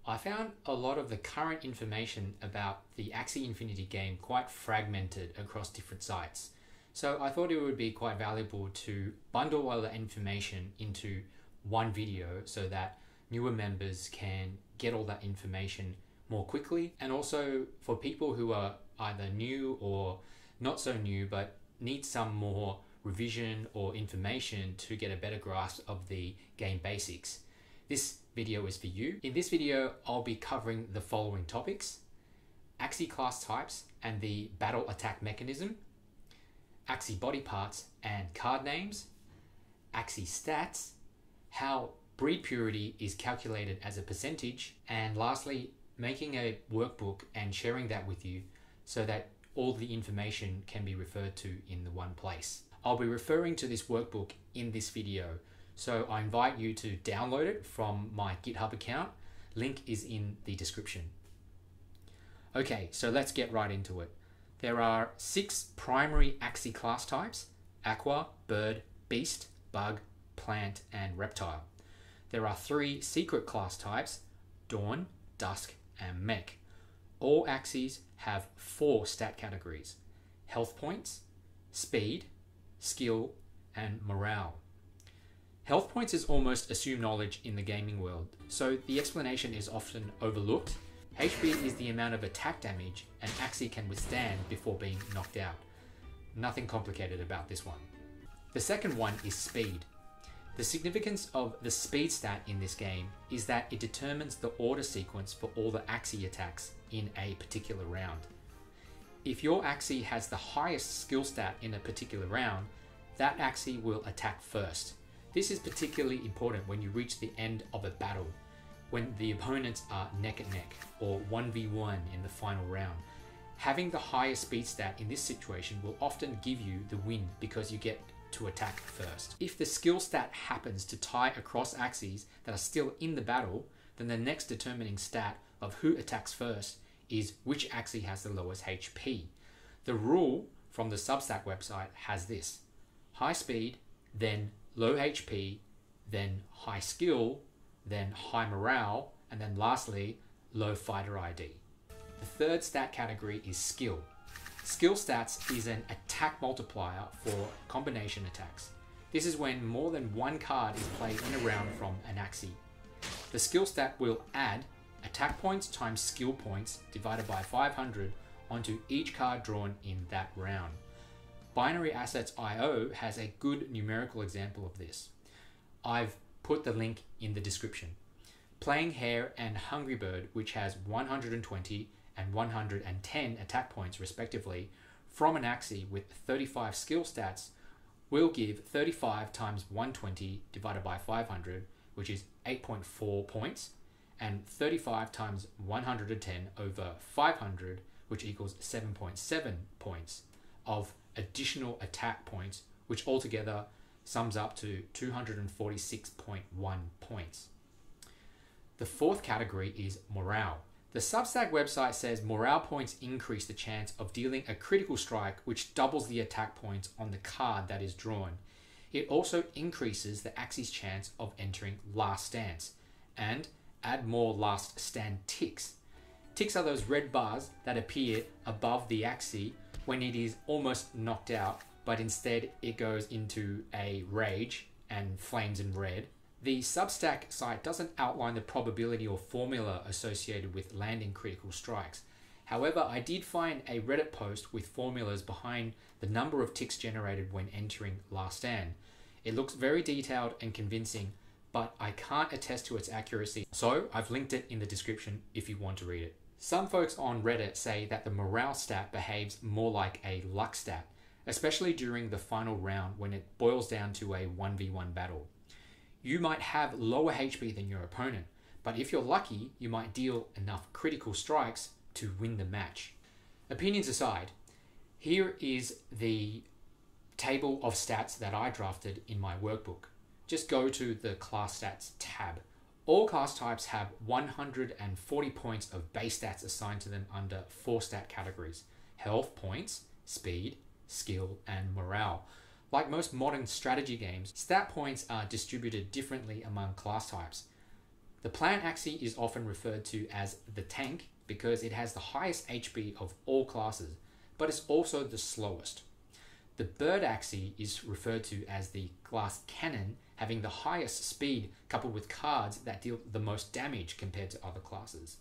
I found a lot of the current information about the Axie Infinity game quite fragmented across different sites. So I thought it would be quite valuable to bundle all the information into one video so that newer members can get all that information more quickly, and also for people who are either new or not so new but need some more revision or information to get a better grasp of the game basics. This video is for you. In this video, I'll be covering the following topics: Axie class types and the battle attack mechanism, Axie body parts and card names, Axie stats, how breed purity is calculated as a percentage, and lastly, making a workbook and sharing that with you so that all the information can be referred to in the one place. I'll be referring to this workbook in this video, so I invite you to download it from my Github account. Link is in the description. Okay, so let's get right into it. There are 6 primary Axie class types: Aqua, Bird, Beast, Bug, Plant, and Reptile. There are 3 secret class types: Dawn, Dusk, and Mech. All Axies have 4 stat categories: health points, speed, skill, and morale. Health points is almost assumed knowledge in the gaming world, so the explanation is often overlooked. HP is the amount of attack damage an Axie can withstand before being knocked out. Nothing complicated about this one. The second one is speed. The significance of the speed stat in this game is that it determines the order sequence for all the Axie attacks in a particular round. If your Axie has the highest skill stat in a particular round, that Axie will attack first. This is particularly important when you reach the end of a battle, when the opponents are neck and neck or 1v1 in the final round. Having the highest speed stat in this situation will often give you the win because you get to attack first. If the skill stat happens to tie across Axies that are still in the battle, then the next determining stat of who attacks first is which Axie has the lowest HP. The rule from the Substack website has this: high speed, then low HP, then high skill, then high morale, and then lastly, low fighter ID. The third stat category is skill. Skill stats is an attack multiplier for combination attacks. This is when more than one card is played in a round from an Axie. The skill stat will add attack points times skill points divided by 500 onto each card drawn in that round. Binary Assets IO has a good numerical example of this. I've put the link in the description. Playing Hare and Hungry Bird, which has 120 and 110 attack points respectively, from an Axie with 35 skill stats, will give 35 times 120 divided by 500, which is 8.4 points, and 35 times 110 over 500, which equals 7.7 points of additional attack points, which altogether sums up to 246.1 points. The fourth category is morale. The Substack website says morale points increase the chance of dealing a critical strike, which doubles the attack points on the card that is drawn. It also increases the Axie's chance of entering last stance, and add more last stand ticks. Ticks are those red bars that appear above the Axie when it is almost knocked out, but instead it goes into a rage and flames in red. The Substack site doesn't outline the probability or formula associated with landing critical strikes. However, I did find a Reddit post with formulas behind the number of ticks generated when entering last stand. It looks very detailed and convincing, but I can't attest to its accuracy, so I've linked it in the description if you want to read it. Some folks on Reddit say that the morale stat behaves more like a luck stat, especially during the final round when it boils down to a 1v1 battle. You might have lower HP than your opponent, but if you're lucky, you might deal enough critical strikes to win the match. Opinions aside, here is the table of stats that I drafted in my workbook. Just go to the class stats tab. All class types have 140 points of base stats assigned to them under 4 stat categories: health points, speed, skill, and morale. Like most modern strategy games, stat points are distributed differently among class types. The plant Axie is often referred to as the tank because it has the highest HP of all classes, but it's also the slowest. The bird Axie is referred to as the glass cannon, having the highest speed coupled with cards that deal the most damage compared to other classes.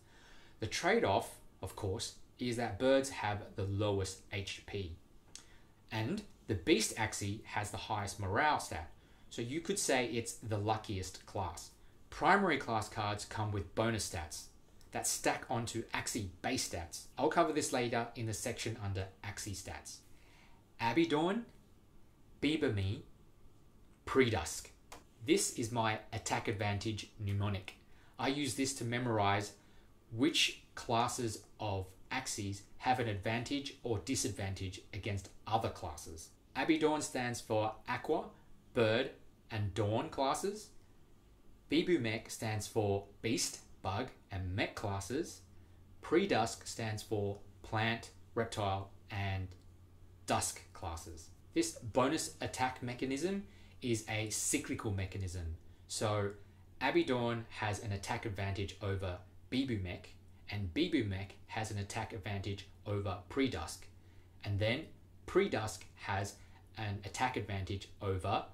The trade-off, of course, is that birds have the lowest HP. And the beast Axie has the highest morale stat, so you could say it's the luckiest class. Primary class cards come with bonus stats that stack onto Axie base stats. I'll cover this later in the section under Axie Stats. Abaddon, Bibame, Pre-Dusk. This is my attack advantage mnemonic. I use this to memorize which classes of Axies have an advantage or disadvantage against other classes. Abaddon stands for Aqua, Bird, and Dawn classes. Bibame stands for Beast, Bug, and Mech classes. Pre-Dusk stands for Plant, Reptile, and Dusk classes. This bonus attack mechanism is a cyclical mechanism. So Abaddon has an attack advantage over Bibame, and Bibame has an attack advantage over Pre-Dusk. And then Pre-Dusk has an attack advantage over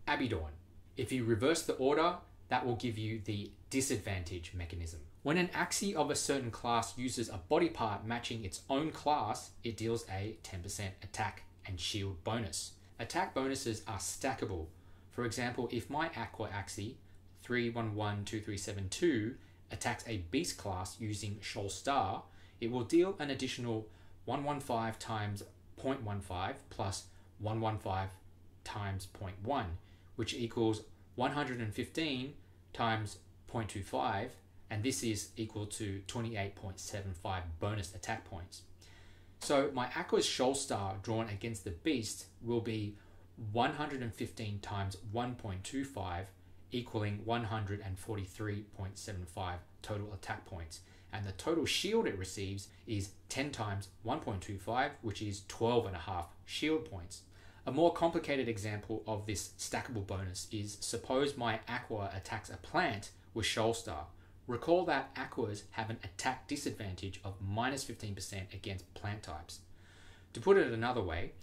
Abaddon. If you reverse the order, that will give you the disadvantage mechanism. When an Axie of a certain class uses a body part matching its own class, it deals a 10% attack and shield bonus. Attack bonuses are stackable. For example, if my Aqua Axie 3112372 attacks a beast class using Shoal Star, it will deal an additional 115 times 0.15 plus 115 times 0.1, which equals 115 times 0.25, and this is equal to 28.75 bonus attack points. So my Aqua's Shoal Star drawn against the beast will be 115 times 1.25, equaling 143.75 total attack points. And the total shield it receives is 10 times 1.25, which is 12.5 shield points. A more complicated example of this stackable bonus is, suppose my Aqua attacks a plant with Shoal Star. Recall that Aquas have an attack disadvantage of minus 15% against plant types. To put it another way,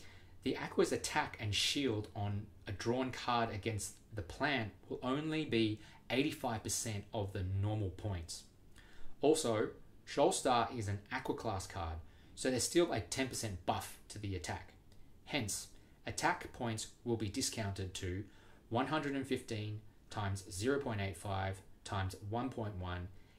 the Aqua's attack and shield on a drawn card against the plant will only be 85% of the normal points. Also, Shoal Star is an Aqua class card, so there's still a 10% buff to the attack. Hence, attack points will be discounted to 115 times 0.85 times 1.1,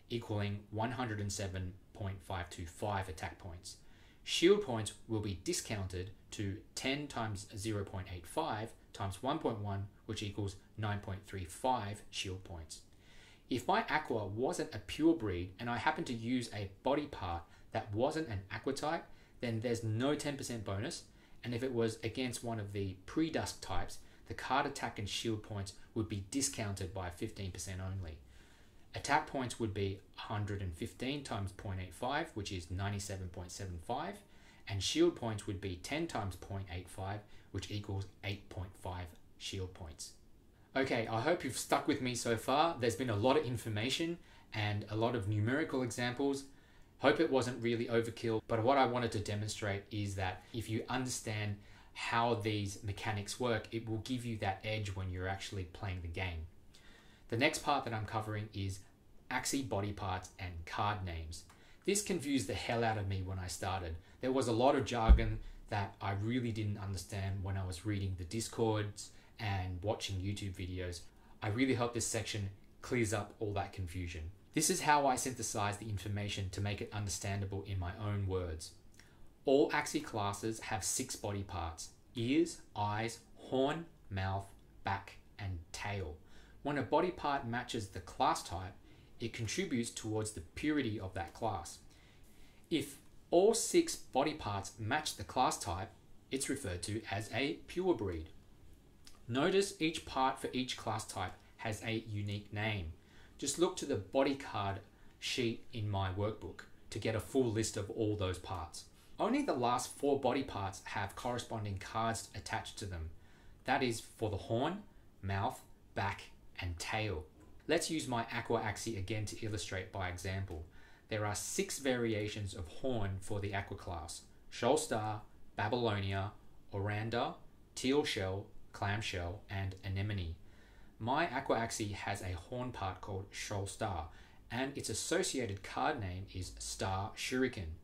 equaling 107.525 attack points. Shield points will be discounted to 10 times 0.85 times 1.1, which equals 9.35 shield points. If my Aqua wasn't a pure breed and I happened to use a body part that wasn't an Aqua type, then there's no 10% bonus, and if it was against one of the pre-dusk types, the card attack and shield points would be discounted by 15% only. Attack points would be 115 times 0.85, which is 97.75, and shield points would be 10 times 0.85, which equals 8.5 shield points. Okay, I hope you've stuck with me so far. There's been a lot of information and a lot of numerical examples. Hope it wasn't really overkill, but what I wanted to demonstrate is that if you understand how these mechanics work, it will give you that edge when you're actually playing the game. The next part that I'm covering is Axie body parts and card names. This confused the hell out of me when I started. There was a lot of jargon that I really didn't understand when I was reading the Discords and watching YouTube videos. I really hope this section clears up all that confusion. This is how I synthesize the information to make it understandable in my own words. All Axie classes have 6 body parts: ears, eyes, horn, mouth, back, and tail. When a body part matches the class type, it contributes towards the purity of that class. If all 6 body parts match the class type, it's referred to as a pure breed. Notice each part for each class type has a unique name. Just look to the body card sheet in my workbook to get a full list of all those parts. Only the last 4 body parts have corresponding cards attached to them. That is for the horn, mouth, back, and tail. Let's use my Aqua Axie again to illustrate by example. There are 6 variations of horn for the Aqua class: Shoal Star, Babylonia, Oranda, Teal Shell, Clamshell, and Anemone. My Aqua Axie has a horn part called Shoal Star, and its associated card name is Star Shuriken.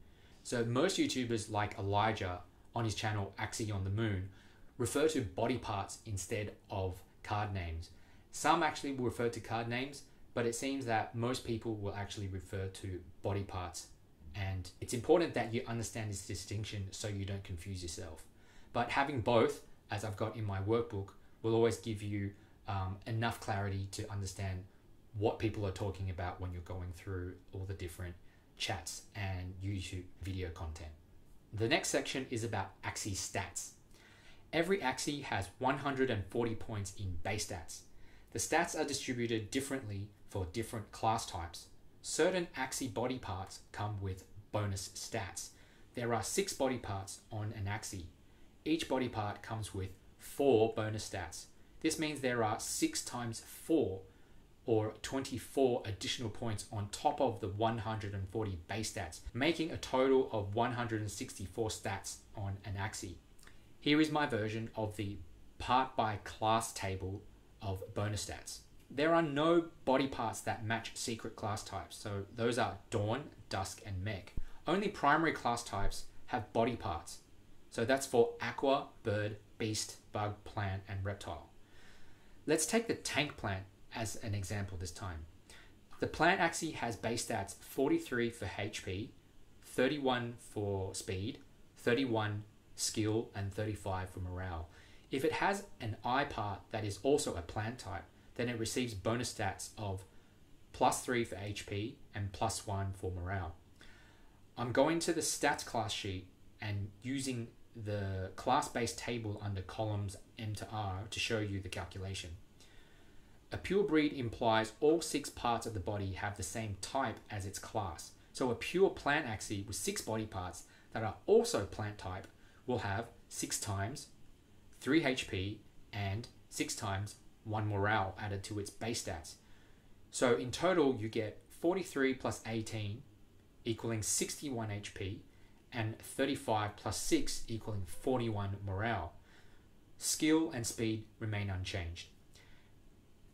So most YouTubers like Elijah on his channel Axie on the Moon refer to body parts instead of card names. Some actually will refer to card names, but it seems that most people will actually refer to body parts. And it's important that you understand this distinction so you don't confuse yourself. But having both, as I've got in my workbook, will always give you enough clarity to understand what people are talking about when you're going through all the different chats and YouTube video content. The next section is about Axie Stats. Every Axie has 140 points in base stats. The stats are distributed differently for different class types. Certain Axie body parts come with bonus stats. There are 6 body parts on an Axie. Each body part comes with 4 bonus stats. This means there are 6 times 4, or 24 additional points on top of the 140 base stats, making a total of 164 stats on an Axie. Here is my version of the part by class table of bonus stats. There are no body parts that match secret class types, so those are Dawn, Dusk, and Mech. Only primary class types have body parts, so that's for Aqua, Bird, Beast, Bug, Plant, and Reptile. Let's take the Tank Plant as an example this time. The Plant Axie has base stats 43 for HP, 31 for speed, 31 skill, and 35 for morale. If it has an eye part that is also a plant type, then it receives bonus stats of +3 for HP and +1 for morale. I'm going to the stats class sheet and using the class-based table under columns M to R to show you the calculation. A pure breed implies all 6 parts of the body have the same type as its class. So a pure plant Axie with 6 body parts that are also plant type will have 6 times 3 HP and 6 times 1 morale added to its base stats. So in total you get 43 plus 18 equaling 61 HP and 35 plus 6 equaling 41 morale. Skill and speed remain unchanged.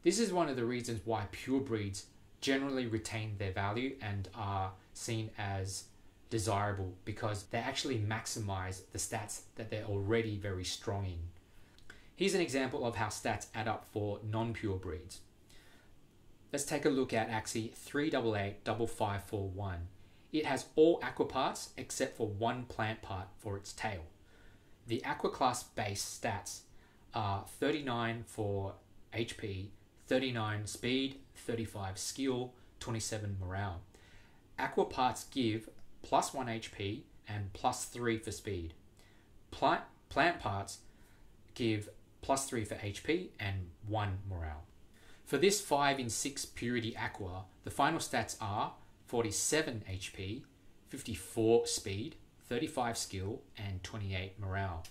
This is one of the reasons why pure breeds generally retain their value and are seen as desirable, because they actually maximize the stats that they're already very strong in. Here's an example of how stats add up for non-pure breeds. Let's take a look at Axie 3885541. It has all aqua parts except for 1 plant part for its tail. The aqua class base stats are 39 for HP, 39 speed, 35 skill, 27 morale. Aqua parts give +1 HP and +3 for speed. Plant parts give +3 for HP and 1 morale. For this 5 in 6 purity aqua, the final stats are 47 HP, 54 speed, 35 skill, and 28 morale.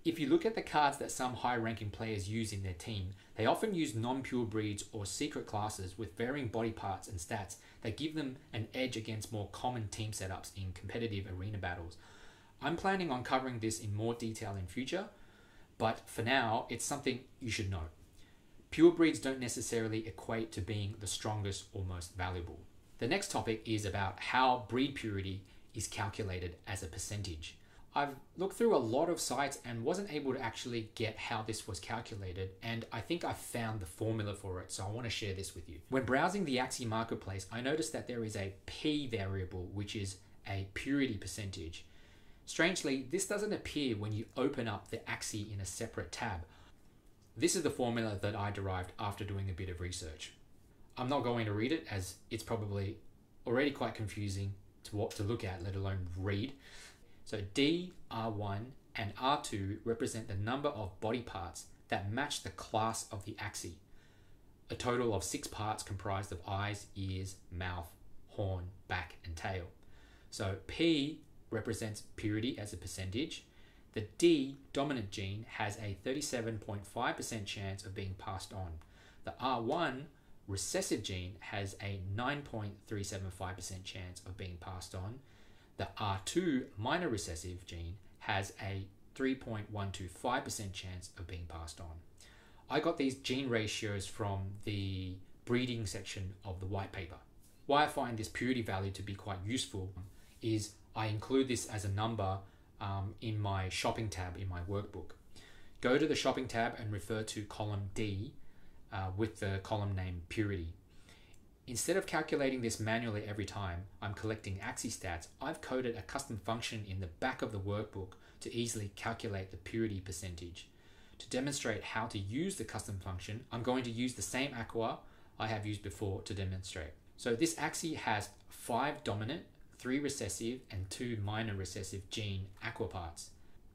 If you look at the cards that some high-ranking players use in their team, they often use non-pure breeds or secret classes with varying body parts and stats that give them an edge against more common team setups in competitive arena battles. I'm planning on covering this in more detail in future, but for now, it's something you should know. Pure breeds don't necessarily equate to being the strongest or most valuable. The next topic is about how breed purity is calculated as a percentage. I've looked through a lot of sites and wasn't able to actually get how this was calculated, and I think I found the formula for it, so I want to share this with you. When browsing the Axie marketplace, I noticed that there is a P variable, which is a purity percentage. Strangely, this doesn't appear when you open up the Axie in a separate tab. This is the formula that I derived after doing a bit of research. I'm not going to read it, as it's probably already quite confusing to look at, let alone read. So D, R1, and R2 represent the number of body parts that match the class of the Axie. A total of 6 parts comprised of eyes, ears, mouth, horn, back, and tail. So P represents purity as a percentage. The D dominant gene has a 37.5% chance of being passed on. The R1 recessive gene has a 9.375% chance of being passed on. The R2 minor recessive gene has a 3.125% chance of being passed on. I got these gene ratios from the breeding section of the white paper. Why I find this purity value to be quite useful is I include this as a number in my shopping tab in my workbook. Go to the shopping tab and refer to column D with the column name purity. Instead of calculating this manually every time I'm collecting Axie Stats, I've coded a custom function in the back of the workbook to easily calculate the purity percentage. To demonstrate how to use the custom function, I'm going to use the same aqua I have used before to demonstrate. So this Axie has 5 dominant, 3 recessive, and 2 minor recessive gene aqua parts.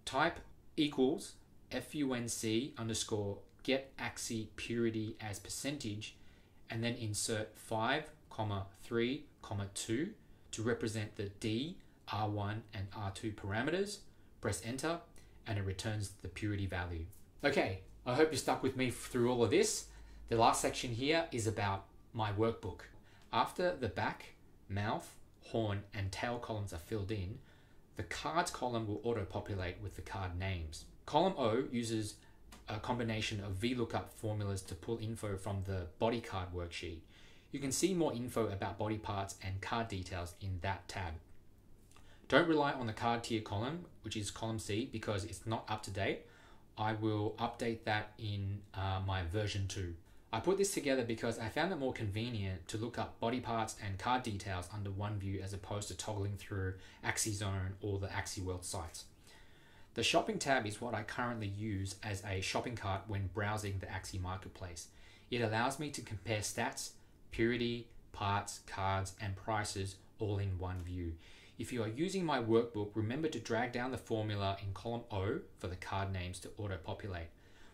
Type equals func underscore get Axie purity as percentage, and then insert 5, 3, 2 to represent the D, R1, and R2 parameters. Press enter, and it returns the purity value. Okay, I hope you stuck with me through all of this. The last section here is about my workbook. After the back, mouth, horn, and tail columns are filled in, the cards column will auto-populate with the card names. Column O uses a combination of VLOOKUP formulas to pull info from the body card worksheet. You can see more info about body parts and card details in that tab. Don't rely on the card tier column, which is column C, because it's not up to date. I will update that in my version 2. I put this together because I found it more convenient to look up body parts and card details under one view as opposed to toggling through Axie Zone or the Axie World sites. The shopping tab is what I currently use as a shopping cart when browsing the Axie marketplace. It allows me to compare stats, purity, parts, cards, and prices all in one view. If you are using my workbook, remember to drag down the formula in column O for the card names to auto-populate.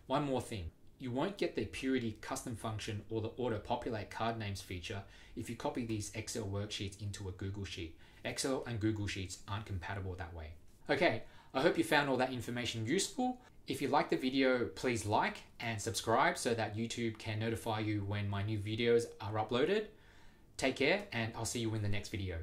One more thing, you won't get the purity custom function or the auto-populate card names feature if you copy these Excel worksheets into a Google Sheet. Excel and Google Sheets aren't compatible that way. Okay, I hope you found all that information useful. If you liked the video, please like and subscribe so that YouTube can notify you when my new videos are uploaded. Take care, and I'll see you in the next video.